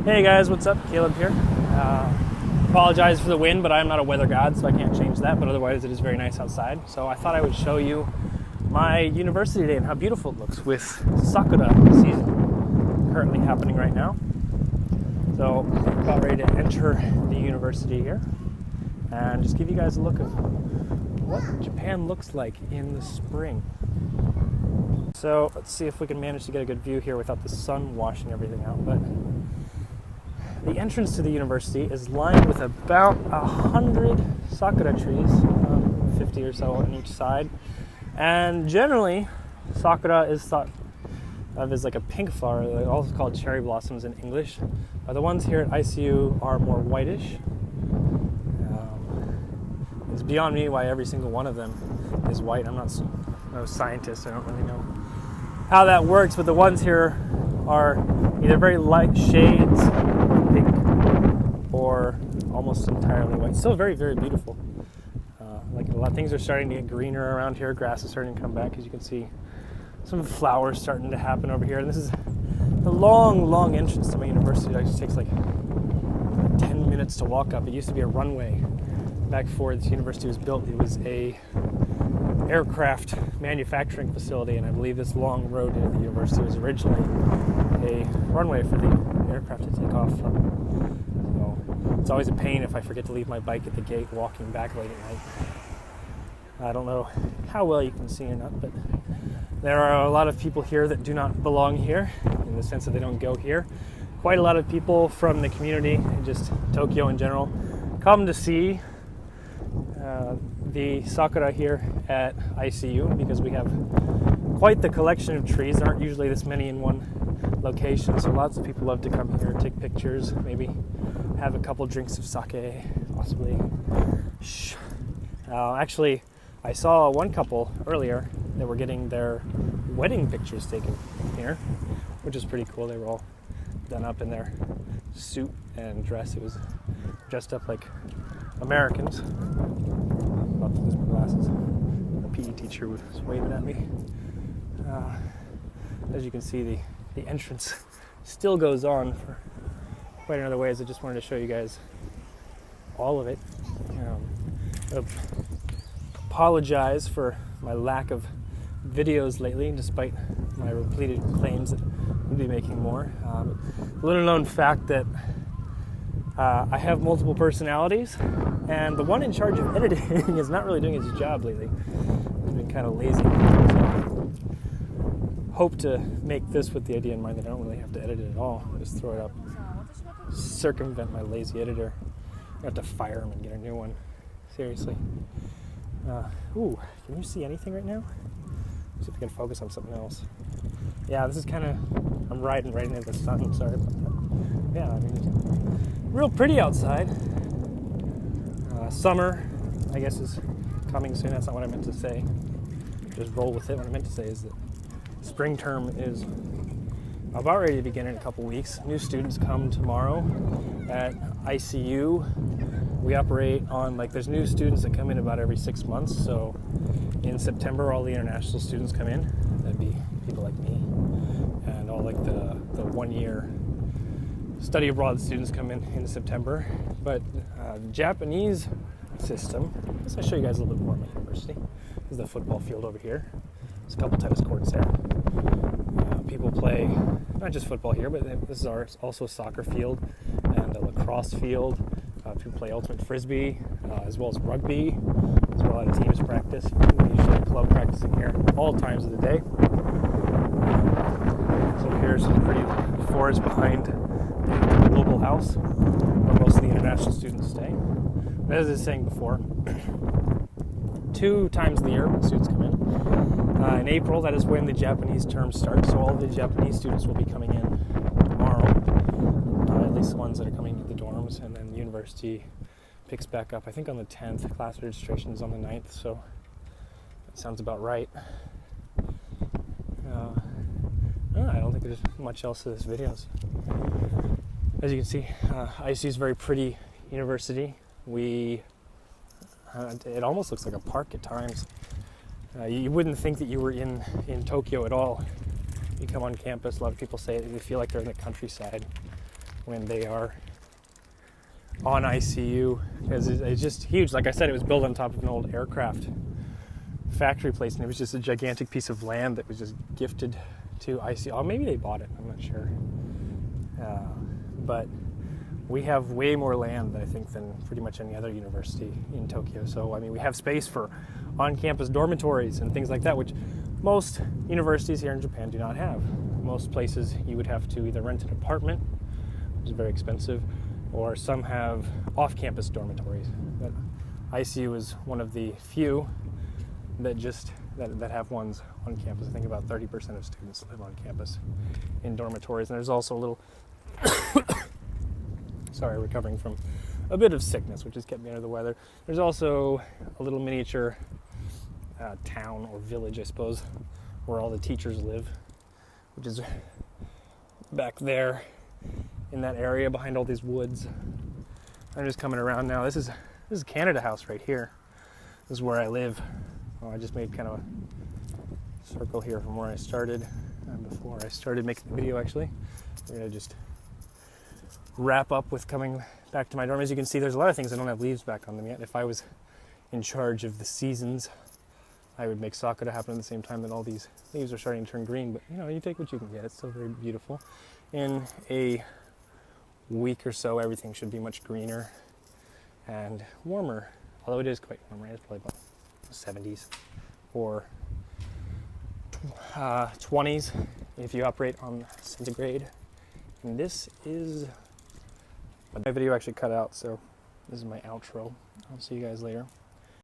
Hey guys, what's up? Caleb here. Apologize for the wind, but I'm not a weather god, so I can't change that, but otherwise it is very nice outside. So I thought I would show you my university today and how beautiful it looks with Sakura season currently happening right now. So about ready to enter the university here and just give you guys a look of what Japan looks like in the spring. So let's see if we can manage to get a good view here without the sun washing everything out. But the entrance to the university is lined with about 100 sakura trees, 50 or so on each side. And generally, sakura is thought of as like a pink flower, they're also called cherry blossoms in English. The ones here at ICU are more whitish. It's beyond me why every single one of them is white. I'm not no scientist, I don't really know how that works, but the ones here are either very light shades, pink, or almost entirely white. Still very, very beautiful. Like a lot of things are starting to get greener around here. Grass is starting to come back, as you can see. Some flowers starting to happen over here. And this is the long entrance to my university. It just takes like 10 minutes to walk up. It used to be a runway back before this university was built. It was a aircraft manufacturing facility, and I believe this long road near the university was originally a runway for the aircraft to take off from. So it's always a pain if I forget to leave my bike at the gate walking back late at night. I don't know how well you can see or not, but there are a lot of people here that do not belong here, in the sense that they don't go here. Quite a lot of people from the community, and just Tokyo in general, come to see the sakura here at ICU because we have quite the collection of trees. There aren't usually this many in one location, so lots of people love to come here, take pictures, maybe have a couple drinks of sake, possibly. Actually, I saw one couple earlier that were getting their wedding pictures taken here, which is pretty cool. They were all done up in their suit and dress. It was dressed up like Americans. About to lose my glasses. The PE teacher was waving at me. As you can see, the entrance still goes on for quite another ways. I just wanted to show you guys all of it. Apologize for my lack of videos lately, despite my repeated claims that we'll be making more. Little known fact that I have multiple personalities, and the one in charge of editing is not really doing his job lately. He's been kind of lazy. So hope to make this with the idea in mind that I don't really have to edit it at all. I just throw it up, circumvent my lazy editor. I have to fire him and get a new one. Seriously. Ooh, can you see anything right now? Let's see if we can focus on something else. Yeah, this is kind of, I'm riding right into the sun. Sorry about that. Yeah, I mean, real pretty outside. Summer, I guess, is coming soon. That's not what I meant to say. Just roll with it. What I meant to say is that spring term is about ready to begin in a couple weeks. New students come tomorrow at ICU. We operate on, there's new students that come in about every 6 months. So in September, all the international students come in. That'd be people like me. And all the 1 year study abroad students come in September. But the Japanese system, I'll show you guys a little bit more at my university. This is the football field over here. There's a couple tennis courts there. People play not just football here, but this is also a soccer field and a lacrosse field. People play ultimate frisbee, as well as rugby. There's a lot of teams practice. Usually a club practicing here all times of the day. So here's a pretty forest behind the global house where most of the international students stay. As I was saying before, 2 times a year when students come in. In April, that is when the Japanese term starts, so all the Japanese students will be coming in tomorrow, at least the ones that are coming to the dorms, and then the university picks back up, I think on the 10th. Class registration is on the 9th, so that sounds about right. I don't think there's much else to this video. As you can see, ICU is a very pretty university. It almost looks like a park at times. You wouldn't think that you were in Tokyo at all. You come on campus, a lot of people say they feel like they're in the countryside. when they are on ICU, because it's just huge. Like I said, it was built on top of an old aircraft factory place, and it was just a gigantic piece of land that was just gifted to ICU. Oh, maybe they bought it, I'm not sure. But we have way more land, I think, than pretty much any other university in Tokyo. So, I mean, we have space for on-campus dormitories and things like that, which most universities here in Japan do not have. Most places you would have to either rent an apartment, which is very expensive, or some have off-campus dormitories. But ICU is one of the few that have ones on campus. I think about 30% of students live on campus in dormitories. And there's also a little sorry, recovering from a bit of sickness, which has kept me under the weather. There's also a little miniature town or village, I suppose, where all the teachers live, which is back there in that area behind all these woods. I'm just coming around now. This is Canada House right here. This is where I live. Oh, I just made kind of a circle here from where I started before I started making the video, actually. We're going to just wrap up with coming back to my dorm. As you can see, there's a lot of things that don't have leaves back on them yet. If I was in charge of the seasons, I would make Sakura happen at the same time that all these leaves are starting to turn green. But, you know, you take what you can get. It's still very beautiful. In a week or so, everything should be much greener and warmer. Although it is quite warm, right? It's probably about 70s or 20s if you operate on centigrade. And this is my video actually cut out, so this is my outro. I'll see you guys later.